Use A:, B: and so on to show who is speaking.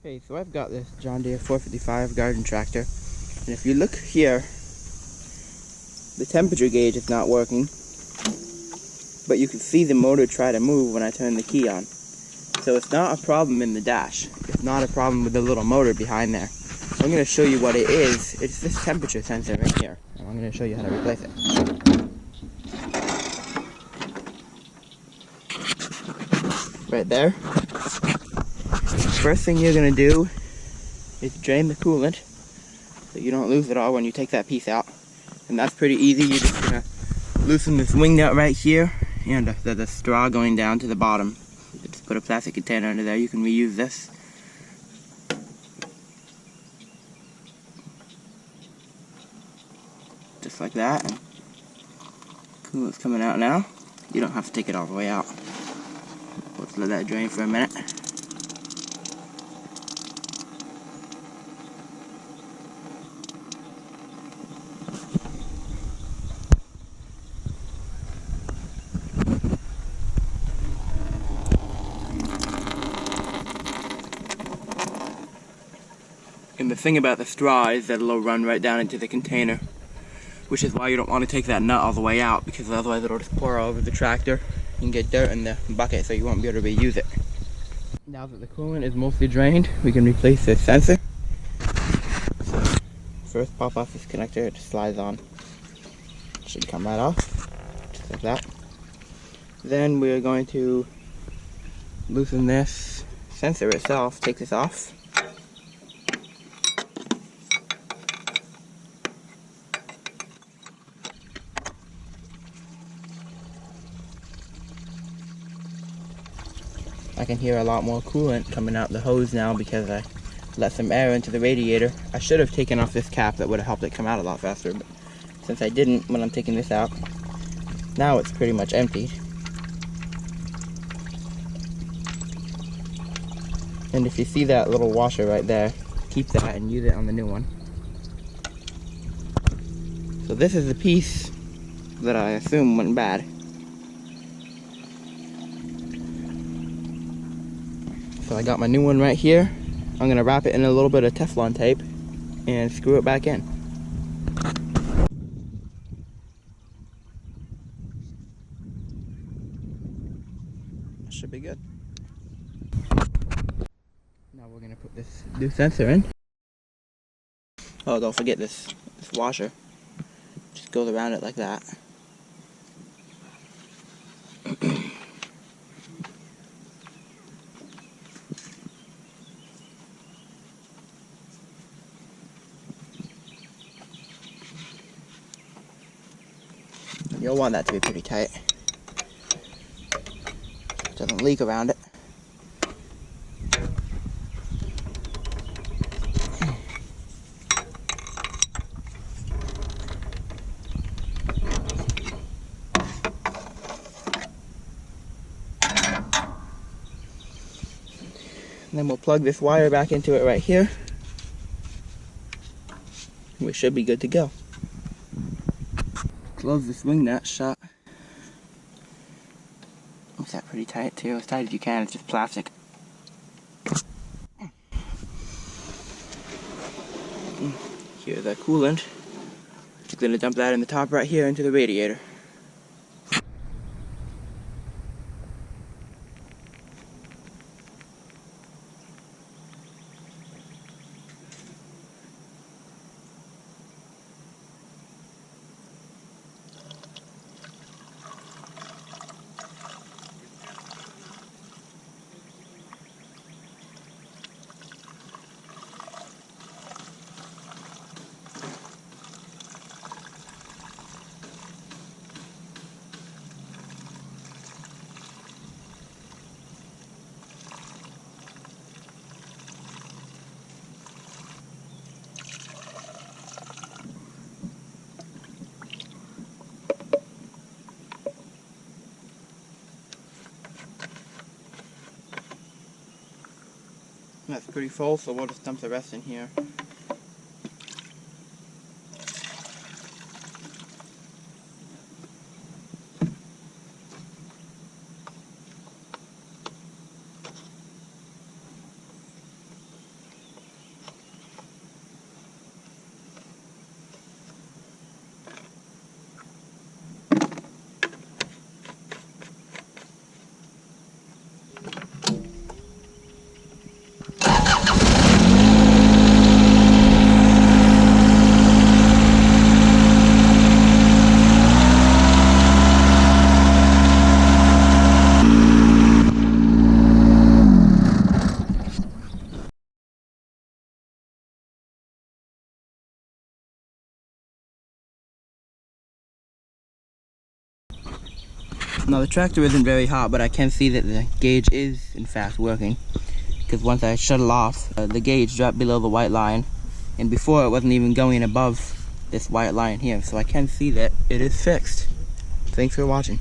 A: Okay, so I've got this John Deere 455 garden tractor, and if you look here, the temperature gauge is not working, but you can see the motor try to move when I turn the key on. So it's not a problem in the dash. It's not a problem with the little motor behind there. I'm going to show you what it is. It's this temperature sensor right here, and I'm going to show you how to replace it. Right there. First thing you're going to do is drain the coolant so you don't lose it all when you take that piece out. And that's pretty easy. You're just going to loosen this wing nut right here and the straw going down to the bottom. Just put a plastic container under there. You can reuse this. Just like that. And coolant's coming out now. You don't have to take it all the way out. Let's let that drain for a minute. And the thing about the straw is that it'll run right down into the container, which is why you don't want to take that nut all the way out, because otherwise it'll just pour all over the tractor and get dirt in the bucket, so you won't be able to reuse it. Now that the coolant is mostly drained, we can replace this sensor. So first pop off this connector, it just slides on. It should come right off, just like that. Then we're going to loosen this sensor itself, take this off. I can hear a lot more coolant coming out the hose now because I let some air into the radiator. I should have taken off this cap, that would have helped it come out a lot faster, but since I didn't when I'm taking this out, now it's pretty much empty. And if you see that little washer right there, keep that and use it on the new one. So this is the piece that I assume went bad. So I got my new one right here. I'm going to wrap it in a little bit of Teflon tape and screw it back in. That should be good. Now we're going to put this new sensor in. Oh, don't forget this washer. Just goes around it like that. You'll want that to be pretty tight. Doesn't leak around it. And then we'll plug this wire back into it right here. We should be good to go. Close this wing nut shut. It's that pretty tight too, as tight as you can, it's just plastic. Here's the coolant. Just gonna dump that in the top right here into the radiator. That's pretty full, so we'll just dump the rest in here. Now the tractor isn't very hot, but I can see that the gauge is in fact working. Because once I shut it off, the gauge dropped below the white line. And before it wasn't even going above this white line here. So I can see that it is fixed. Thanks for watching.